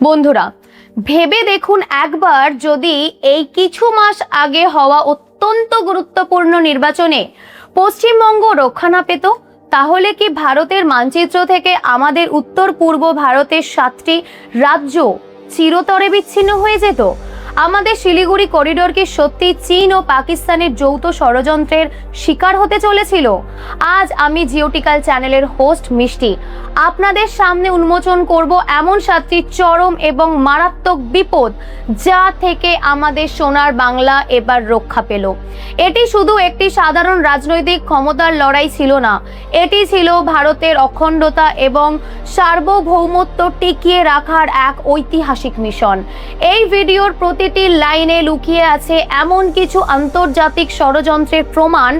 বন্ধুরা, ভেবে দেখুন একবার, যদি এই কিছু মাস আগে হওয়া অত্যন্ত গুরুত্বপূর্ণ নির্বাচনে পশ্চিমবঙ্গ রক্ষা না পেত, তাহলে কি ভারতের মানচিত্র থেকে আমাদের উত্তর পূর্ব ভারতের 7টি রাজ্য চিরতরে বিচ্ছিন্ন হয়ে যেত? আমাদের শিলিগুড়ি করিডোর কি সত্যি চীন ও পাকিস্তানের যৌথ ষড়যন্ত্রের শিকার হতে চলেছিল? আজ আমি জিওটিক্যাল চ্যানেলের হোস্ট মিষ্টি আপনাদের সামনে উন্মোচন করব এমন 7টি চরম এবং মারাত্মক বিপদ, যা থেকে আমাদের সোনার বাংলা এবার রক্ষা পেল। এটি শুধু একটি সাধারণ রাজনৈতিক ক্ষমতার লড়াই ছিল না, এটি ছিল ভারতের অখণ্ডতা এবং সার্বভৌমত্ব টিকিয়ে রাখার এক ঐতিহাসিক মিশন। এই ভিডিওর প্রতিটি লাইনে লুকিয়ে আছে এমন কিছু আন্তর্জাতিক ষড়যন্ত্রের প্রমাণ,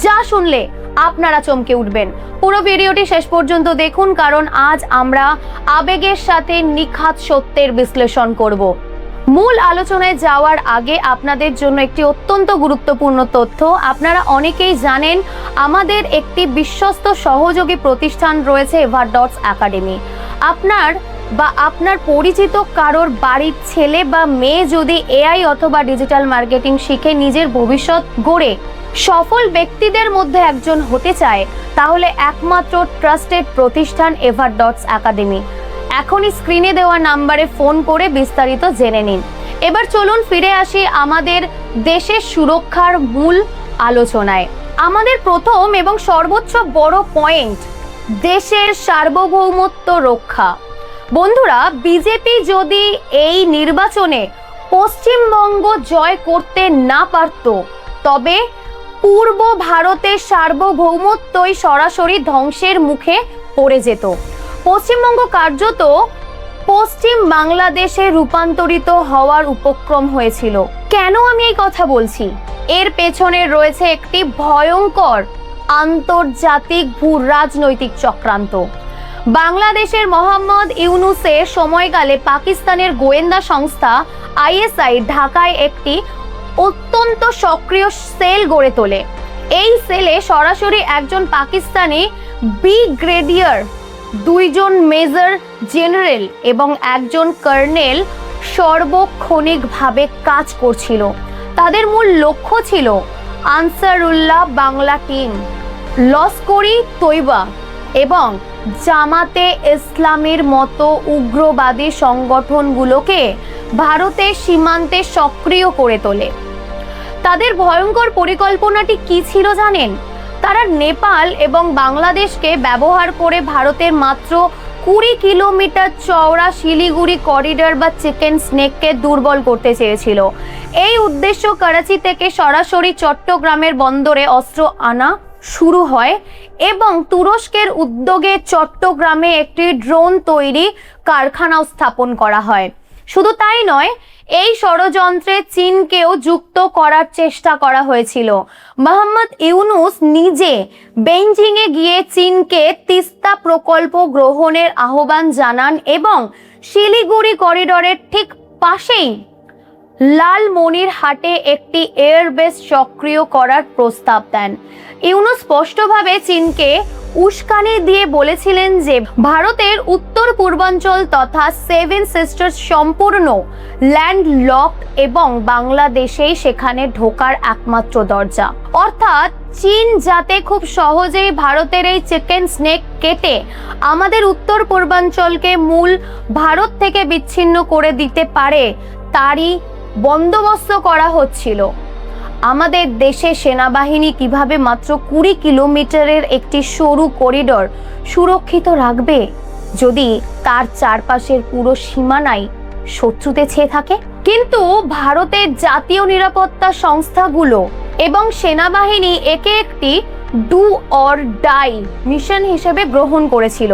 যা শুনলে আপনারা চমকে উঠবেন। পুরো ভিডিওটি শেষ পর্যন্ত দেখুন, কারণ আজ আমরা আবেগের সাথে নিখাত সত্যের বিশ্লেষণ করব। মূল আলোচনায় যাওয়ার আগে আপনাদের জন্য একটি অত্যন্ত গুরুত্বপূর্ণ তথ্য। আপনারা অনেকেই জানেন, আমাদের একটি বিশ্বস্ত সহযোগী প্রতিষ্ঠান রয়েছে এভারডটস একাডেমি। আপনার পরিচিত কারোর বাড়ির ছেলে বা মেয়ে যদি এআই অথবা ডিজিটাল মার্কেটিং শিখে নিজের ভবিষ্যৎ গড়ে সফল ব্যক্তিদের মধ্যে একজন হতে চায়, তাহলে একমাত্র ট্রাস্টেড প্রতিষ্ঠান এভারডটস একাডেমি। এখনই স্ক্রিনে দেওয়া নাম্বারে ফোন করে বিস্তারিত জেনে নিন। এবার চলুন ফিরে আসি আমাদের দেশের সুরক্ষার মূল আলোচনায়। আমাদের প্রথম এবং সর্বোচ্চ বড় পয়েন্ট, দেশের সার্বভৌমত্ব রক্ষা। বন্ধুরা, বিজেপি যদি এই নির্বাচনে পশ্চিমবঙ্গ জয় করতে না পারত, তবে পূর্ব ভারতের সার্বভৌমত্বই সরাসরি ধ্বংসের মুখে পড়ে যেত। পশ্চিমবঙ্গ কার্যত পশ্চিম বাংলাদেশে রূপান্তরিত হওয়ার উপক্রম হয়েছিল। কেন আমি এই কথা বলছি? এর পেছনে রয়েছে একটি ভয়ঙ্কর আন্তর্জাতিক ভূ রাজনৈতিক চক্রান্ত। বাংলাদেশের মোহাম্মদ ইউনুসের সময়কালে পাকিস্তানের গোয়েন্দা সংস্থা আইএসআই ঢাকায় একটি অত্যন্ত সক্রিয় সেল গড়ে তোলে। এই সেলে সরাসরি একজন পাকিস্তানি ব্রিগেডিয়ার, 2 জন মেজর জেনারেল এবং একজন কর্নেল সার্বক্ষণিকভাবে কাজ করছিল। তাদের মূল লক্ষ্য ছিল আনসারুল্লাহ বাংলা টিম, লস্করি তৈবা এবং জামাতে ইসলামীর মতো উগ্রবাদী সংগঠনগুলোকে ভারতের সীমান্তে সক্রিয় করে তোলে। তাদের ভয়ঙ্কর পরিকল্পনাটি কি ছিল জানেন? তারা নেপাল এবং বাংলাদেশকে ব্যবহার করে ভারতের মাত্র 20 কিলোমিটার চওড়া শিলিগুড়ি করিডোর বা চিকেন স্নেককে দুর্বল করতে চেয়েছিল। এই উদ্দেশ্য করাচি থেকে সরাসরি চট্টগ্রামের বন্দরে অস্ত্র আনা শুরু হয় এবং তুরস্কের উদ্যোগে চট্টগ্রামে একটি ড্রোন তৈরি কারখানাও স্থাপন করা হয়। শুধু তাই নয়, এই ষড়যন্ত্রে চীনকেও যুক্ত করার চেষ্টা করা হয়েছিল। মোহাম্মদ ইউনুস নিজে বেইজিংয়ে গিয়ে চীনকে তিস্তা প্রকল্প গ্রহণের আহ্বান জানান এবং শিলিগুড়ি করিডোরের ঠিক পাশেই লালমনিরহাটে একটি এয়ারবেস সক্রিয় করার প্রস্তাব দেন। ইউনুস স্পষ্টভাবে চীনকে উস্কানি দিয়ে বলেছিলেন যে ভারতের উত্তর পূর্বাঞ্চল তথা 7 সিস্টার্স সম্পূর্ণ ল্যান্ডলকড এবং বাংলাদেশেই সেখানে ঢোকার একমাত্র দরজা। অর্থাৎ চীন যাতে খুব সহজেই ভারতের এই চিকেন স্নেক কেটে আমাদের উত্তর পূর্বাঞ্চলকে মূল ভারত থেকে বিচ্ছিন্ন করে দিতে পারে, তারই বন্দোবস্ত করা হচ্ছিল। আমাদের দেশে সেনাবাহিনী কিভাবে মাত্র 20 কিলোমিটারের একটি সরু করিডোর সুরক্ষিত রাখবে, যদি তার চারপাশের পুরো সীমানায় শত্রুতে ছেয়ে থাকে? কিন্তু ভারতের জাতীয় নিরাপত্তা সংস্থাগুলো এবং সেনাবাহিনী একে একটি ডু অর ডাই মিশন হিসেবে গ্রহণ করেছিল।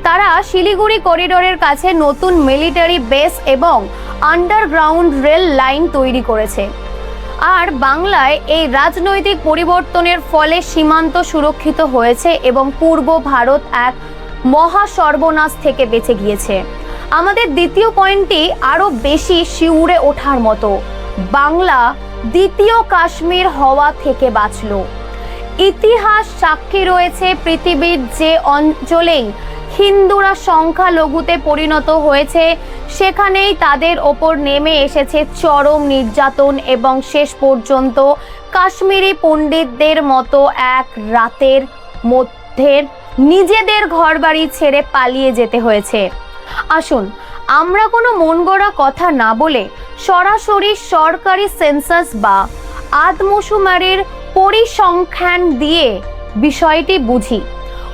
তারা শিলিগুড়ি করিডোরের কাছে নতুন মিলিটারি বেস এবং আন্ডারগ্রাউন্ড রেল লাইন তৈরি করেছে। আর বাংলায় এই রাজনৈতিক পরিবর্তনের ফলে সীমান্ত সুরক্ষিত হয়েছে এবং পূর্ব ভারত এক মহা সর্বনাশ থেকে বেঁচে গিয়েছে। আমাদের দ্বিতীয় পয়েন্টটি আরো বেশি শিউরে ওঠার মতো। বাংলা দ্বিতীয় কাশ্মীর হওয়া থেকে বাঁচল। ইতিহাস সাক্ষী রয়েছে, পৃথিবীর যে অঞ্চলেই হিন্দুরা সংখ্যালঘুতে পরিণত হয়েছে, সেখানেই তাদের ওপর নেমে এসেছে চরম নির্যাতন এবং শেষ পর্যন্ত কাশ্মীরি পণ্ডিতদের মতো এক রাতের মধ্যে নিজেদের ঘরবাড়ি ছেড়ে পালিয়ে যেতে হয়েছে। আসুন আমরা কোনো মন গড়া কথা না বলে সরাসরি সরকারি সেন্সাস বা আদমশুমারির পরিসংখ্যান দিয়ে বিষয়টি বুঝি।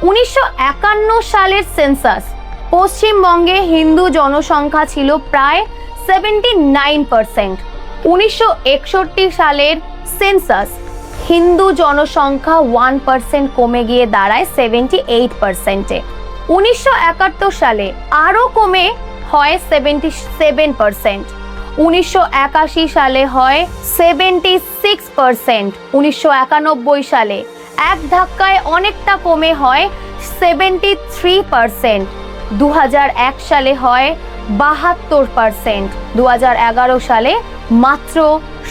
1951 সালের সেন্সাস পশ্চিমবঙ্গে হিন্দু জনসংখ্যা ছিল প্রায় 79%। 1961 সালের সেন্সাস হিন্দু জনসংখ্যা 1% কমে গিয়ে দাঁড়ায় 78%-এ। 1971 সালে আরও কমে হয় 77%। 1981 সালে হয় 76%। 1991 সালে এক ধাক্কায় অনেকটা কমে হয় 73%। 2001 সালে হয় 72%। 2011 সালে মাত্র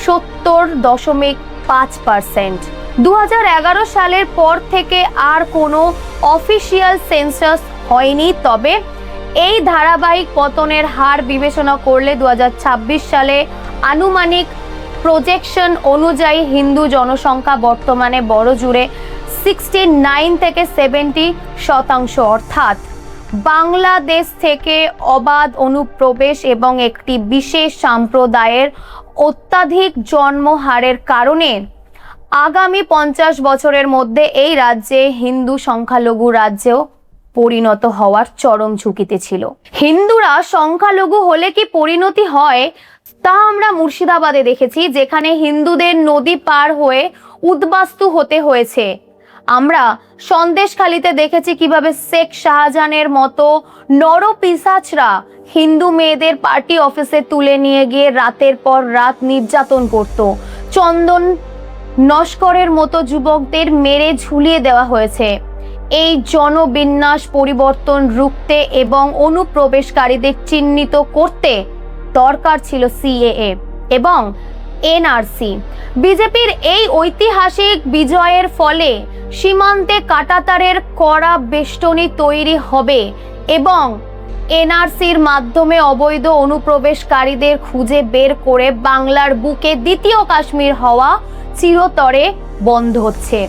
70.5%। 2011 সালের পর থেকে আর কোনো অফিসিয়াল সেন্সাস হয়নি, তবে এই ধারাবাহিক পতনের হার বিবেচনা করলে 2026 সালে আনুমানিক প্রজেকশন অনুযায়ী হিন্দু জনসংখ্যা বর্তমানে বড়জোরে 69 থেকে 70%, অর্থাৎ বাংলাদেশ থেকে অবাধ অনুপ্রবেশ এবং একটি বিশেষ সম্প্রদায়ের অত্যাধিক জন্মহারের কারণে আগামী 50 বছরের মধ্যে এই রাজ্যে হিন্দু সংখ্যালঘু রাজ্যেও পরিণত হওয়ার চরম ঝুঁকিতে ছিল। হিন্দুরা সংখ্যালঘু হলে কি পরিণতি হয় তা আমরা মুর্শিদাবাদে দেখেছি, যেখানে হিন্দুদের নদী পার হয়ে উদ্বাস্তু হতে হয়েছে। আমরা সন্দেশখালীতে দেখেছি কিভাবে শেখ শাহজাহানের মতো নরপিশাচরা হিন্দু মেয়েদের পার্টি অফিসে তুলে নিয়ে গিয়ে রাতের পর রাত নির্যাতন করত। চন্দন নস্করের মতো যুবকদের মেরে ঝুলিয়ে দেওয়া হয়েছে। এই জনবিন্যাস পরিবর্তন রুখতে এবং অনুপ্রবেশকারীদের চিহ্নিত করতে দরকার ছিল সিএএ এবং এনআরসি। বিজেপির এই ঐতিহাসিক বিজয়ের ফলে সীমান্তে কাঁটাতারের কড়া বেষ্টনী তৈরি হবে এবং এনআরসির মাধ্যমে অবৈধ অনুপ্রবেশকারীদের খুঁজে বের করে বাংলার বুকে দ্বিতীয় কাশ্মীর হওয়া চিরতরে বন্ধ হচ্ছে।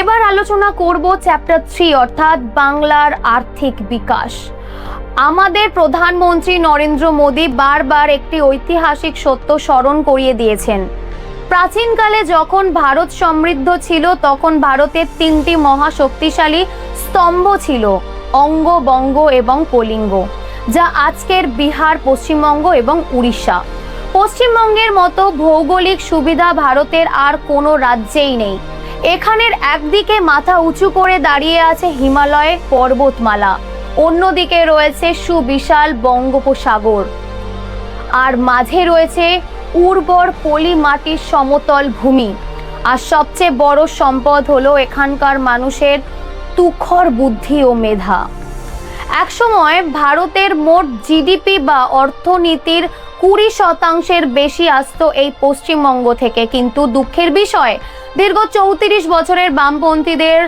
এবার আলোচনা করব চ্যাপ্টার 3, অর্থাৎ বাংলার আর্থিক বিকাশ। আমাদের প্রধানমন্ত্রী নরেন্দ্র মোদী বারবার একটি ঐতিহাসিক সত্য স্মরণ করিয়ে দিয়েছেন। প্রাচীনকালে যখন ভারত সমৃদ্ধ ছিল তখন ভারতের 3টি মহাশক্তিশালী স্তম্ভ ছিল, অঙ্গ, বঙ্গ এবং কলিঙ্গ, যা আজকের বিহার, পশ্চিমবঙ্গ এবং উড়িষ্যা। পশ্চিমবঙ্গের মতো ভৌগোলিক সুবিধা ভারতের আর কোনো রাজ্যেই নেই। এখানের একদিকে মাথা উঁচু করে দাঁড়িয়ে আছে হিমালয়ের পর্বতমালা, অন্যদিকে রয়েছে সুবিশাল বঙ্গোপসাগর, আর মাঝে রয়েছে উর্বর পলি মাটির সমতল ভূমি। আর সবচেয়ে বড় সম্পদ হলো এখানকার মানুষের তুখর বুদ্ধি ও মেধা। একসময় ভারতের মোট জিডিপি বা অর্থনীতির 20% বেশি আসতো এই পশ্চিমবঙ্গ থেকে, কিন্তু দুঃখের বিষয় দীর্ঘ 34 বছরের বামপন্থীদের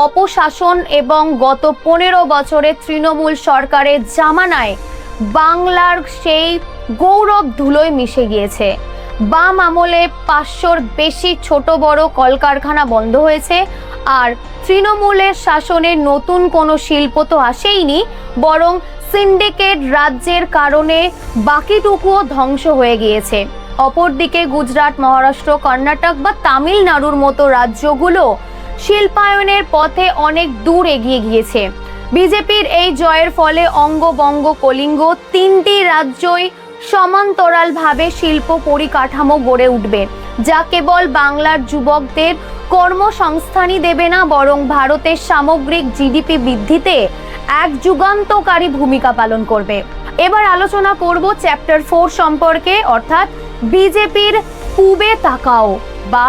অপশাসন এবং গত 15 বছরের তৃণমূল সরকারের জামানায় বাংলার সেই গৌরব ধুলোয় মিশে গিয়েছে। বাম আমলে 500-র বেশি ছোট বড় কলকারখানা বন্ধ হয়েছে, আর তৃণমূলের শাসনে নতুন কোনো শিল্প তো আসেইনি, বরং সিন্ডিকেট রাজ্যের কারণে বাকিটুকুও ধ্বংস হয়ে গিয়েছে। অপরদিকে গুজরাট, মহারাষ্ট্র, কর্ণাটক বা তামিলনাড়ুর মতো রাজ্যগুলো শিল্পায়নের পথে অনেক দূর এগিয়ে গিয়েছে। বিজেপির এই জয়ের ফলে অঙ্গ, বঙ্গ, কলিঙ্গ 3টি রাজ্যই সমান্তরালভাবে শিল্প পরিকাঠামো গড়ে উঠবে, যা কেবল বাংলার যুবকদের কর্মসংস্থানই দেবে না, বরং ভারতের সামগ্রিক জিডিপি বৃদ্ধিতে এক যুগান্তকারী ভূমিকা পালন করবে। এবার আলোচনা করব চ্যাপ্টার 4 সম্পর্কে, অর্থাৎ বিজেপির পূবে তাকাও বা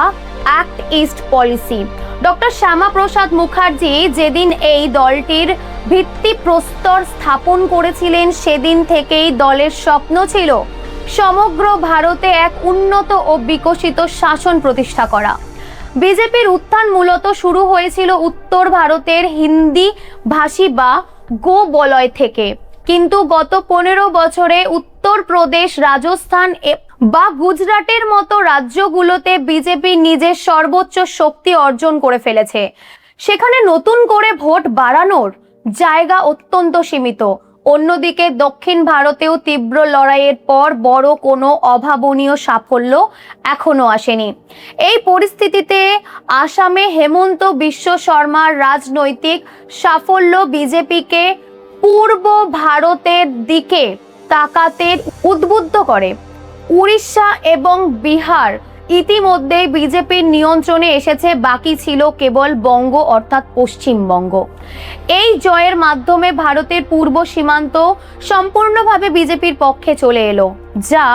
act east policy. Doctor Syama Prasad Mukherjee যেদিন এই দলটির ভিত্তিপ্রস্তর স্থাপন করেছিলেন, সেদিন থেকেই দলের স্বপ্ন ছিল সমগ্র ভারতে এক উন্নত ও বিকশিত শাসন প্রতিষ্ঠা করা। বিজেপির উত্থান মূলত শুরু হয়েছিল উত্তর ভারতের হিন্দি ভাষী বা গো বলয় থেকে। কিন্তু গত 15 বছরে উত্তরপ্রদেশ, রাজস্থান বা গুজরাটের মতো রাজ্যগুলোতে বিজেপি নিজের সর্বোচ্চ শক্তি অর্জন করে ফেলেছে। সেখানে নতুন করে ভোট বাড়ানোর জায়গা অত্যন্ত সীমিত। অন্যদিকে দক্ষিণ ভারতেও তীব্র লড়াইয়ের পর বড় কোনো অভাবনীয় সাফল্য এখনো আসেনি। এই পরিস্থিতিতে আসামে হেমন্ত বিশ্ব শর্মার রাজনৈতিক সাফল্য বিজেপিকে পূর্ব ভারতের দিকে তাকাতে উদ্বুদ্ধ করে। উড়িষ্যা এবং বিহার ইতিমধ্যেই বিজেপির নিয়ন্ত্রণে এসেছে, বাকি ছিল কেবল বঙ্গ অর্থাৎ পশ্চিমবঙ্গ। এই জয়ের মাধ্যমে ভারতের পূর্ব সীমান্ত সম্পূর্ণভাবে বিজেপির পক্ষে চলে এলো, যা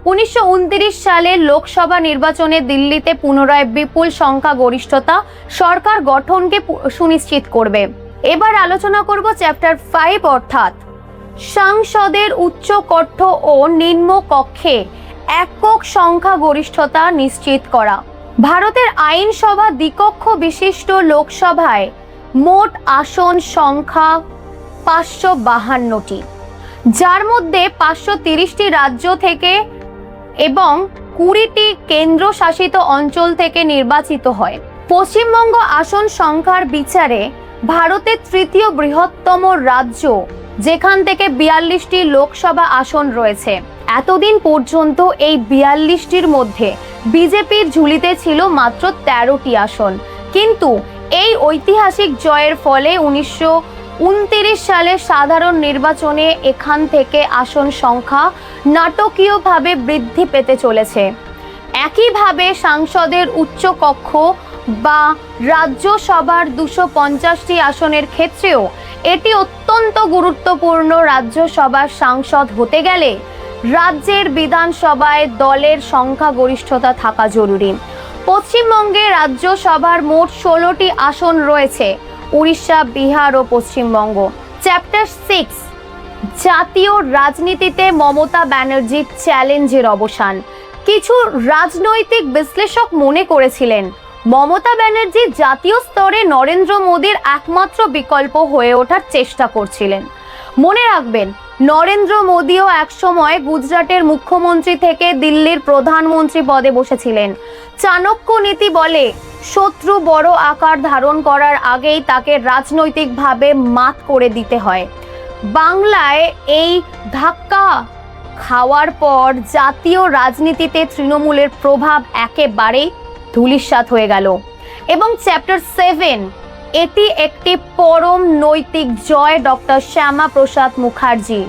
1929 সালের লোকসভা নির্বাচনে দিল্লিতে পুনরায় বিপুল সংখ্যাগরিষ্ঠতা সরকার গঠনকে সুনিশ্চিত করবে। এবার আলোচনা করব চ্যাপ্টার 5 অর্থাৎ সাংসদের উচ্চ কক্ষ ও নিম্ন কক্ষে একক সংখ্যাগরিষ্ঠতা নিশ্চিত করা। ভারতের আইনসভা দ্বিকক্ষ বিশিষ্ট লোকসভায় মোট আসন সংখ্যা 552টি, যার মধ্যে 530টি রাজ্য থেকে এবং 20টি কেন্দ্রশাসিত অঞ্চল থেকে নির্বাচিত হয়। পশ্চিমবঙ্গ আসন সংখ্যার বিচারে ভারতের তৃতীয় বৃহত্তম রাজ্য, যেখান থেকে 42টি লোকসভা আসন রয়েছে। এতদিন পর্যন্ত এই 42টির মধ্যে বিজেপির ঝুলিতে ছিল মাত্র 13টি আসন, কিন্তু এই ঐতিহাসিক জয়ের ফলে 1929 সালের সাধারণ নির্বাচনে এখান থেকে আসন সংখ্যা নাটকীয়ভাবে বৃদ্ধি পেতে চলেছে। একইভাবে সাংসদের উচ্চ কক্ষ বা রাজ্যসভার 250টি আসনের ক্ষেত্রেও এটি অত্যন্ত গুরুত্বপূর্ণ। রাজ্যসভার সাংসদ হতে গেলে রাজ্যের বিধানসভায় দলের সংখ্যাগরিষ্ঠতা থাকা জরুরি। পশ্চিমবঙ্গে রাজ্যসভার মোট 16টি আসন রয়েছে, উড়িষ্যা, বিহার ও পশ্চিমবঙ্গ। চ্যাপ্টার 6 জাতীয় রাজনীতিতে মমতা ব্যানার্জির চ্যালেঞ্জের অবসান। কিছু রাজনৈতিক বিশ্লেষক মনে করেছিলেন মমতা ব্যানার্জি জাতীয় স্তরে নরেন্দ্র মোদীর একমাত্র বিকল্প হয়ে ওঠার চেষ্টা করছিলেন। মনে রাখবেন, নরেন্দ্র মোদীও একসময় গুজরাটের মুখ্যমন্ত্রী থেকে দিল্লির প্রধানমন্ত্রী পদে বসেছিলেন। চাণক্য নীতি বলে, শত্রু বড় আকার ধারণ করার আগেই তাকে রাজনৈতিকভাবে মাত করে দিতে হয়। বাংলায় এই ধাক্কা খাওয়ার পর জাতীয় রাজনীতিতে তৃণমূলের প্রভাব একেবারেই ধূলিসাৎ হয়ে গেল। এবং চ্যাপ্টার 7 এটি একটি পরম নৈতিক জয় ডক্টর শ্যামা প্রসাদ মুখার্জি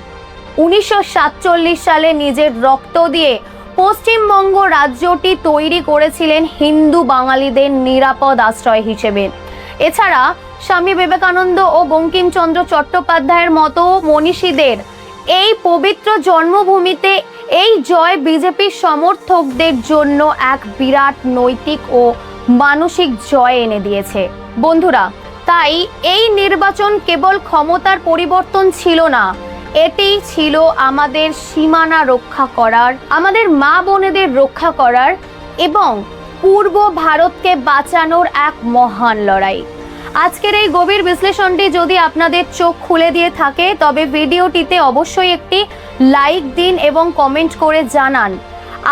1947 সালে নিজের রক্ত দিয়ে পশ্চিমবঙ্গ রাজ্যটি তৈরি করেছিলেন হিন্দু বাঙালিদের নিরাপদ আশ্রয় হিসেবে। এছাড়া স্বামী বিবেকানন্দ ও বঙ্কিমচন্দ্র চট্টোপাধ্যায়ের মতো মনীষীদের এই পবিত্র জন্মভূমিতে এই জয় বিজেপির সমর্থকদের জন্য এক বিরাট নৈতিক ও মানসিক জয় এনে দিয়েছে। বন্ধুরা, তাই এই নির্বাচন কেবল ক্ষমতার পরিবর্তন ছিল না, এটি ছিল আমাদের সীমানা রক্ষা করার, আমাদের মা বোনেদের রক্ষা করার এবং পূর্ব ভারতকে বাঁচানোর এক মহান লড়াই। আজকের এই গভীর বিশ্লেষণটি যদি আপনাদের চোখ খুলে দিয়ে থাকে, তবে ভিডিওটিতে অবশ্যই একটি লাইক দিন এবং কমেন্ট করে জানান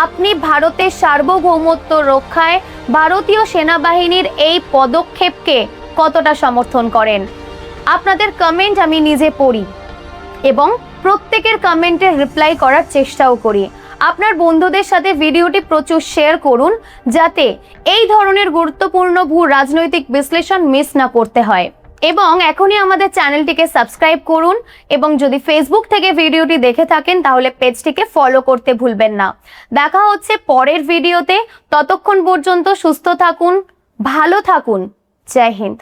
আপনি ভারতের সার্বভৌমত্ব রক্ষায় ভারতীয় সেনাবাহিনীর এই পদক্ষেপকে কতটা সমর্থন করেন। আপনাদের কমেন্ট আমি নিজে পড়ি এবং প্রত্যেকের কমেন্টের রিপ্লাই করার চেষ্টাও করি। আপনার বন্ধুদের সাথে ভিডিওটি প্রচুর শেয়ার করুন, যাতে এই ধরনের গুরুত্বপূর্ণ ভূ রাজনৈতিক বিশ্লেষণ মিস না করতে হয়। এবং এখনই আমাদের চ্যানেলটিকে সাবস্ক্রাইব করুন এবং যদি ফেসবুক থেকে ভিডিওটি দেখে থাকেন তাহলে পেজটিকে ফলো করতে ভুলবেন না। দেখা হচ্ছে পরের ভিডিওতে, ততক্ষণ পর্যন্ত সুস্থ থাকুন, ভালো থাকুন। জয় হিন্দ।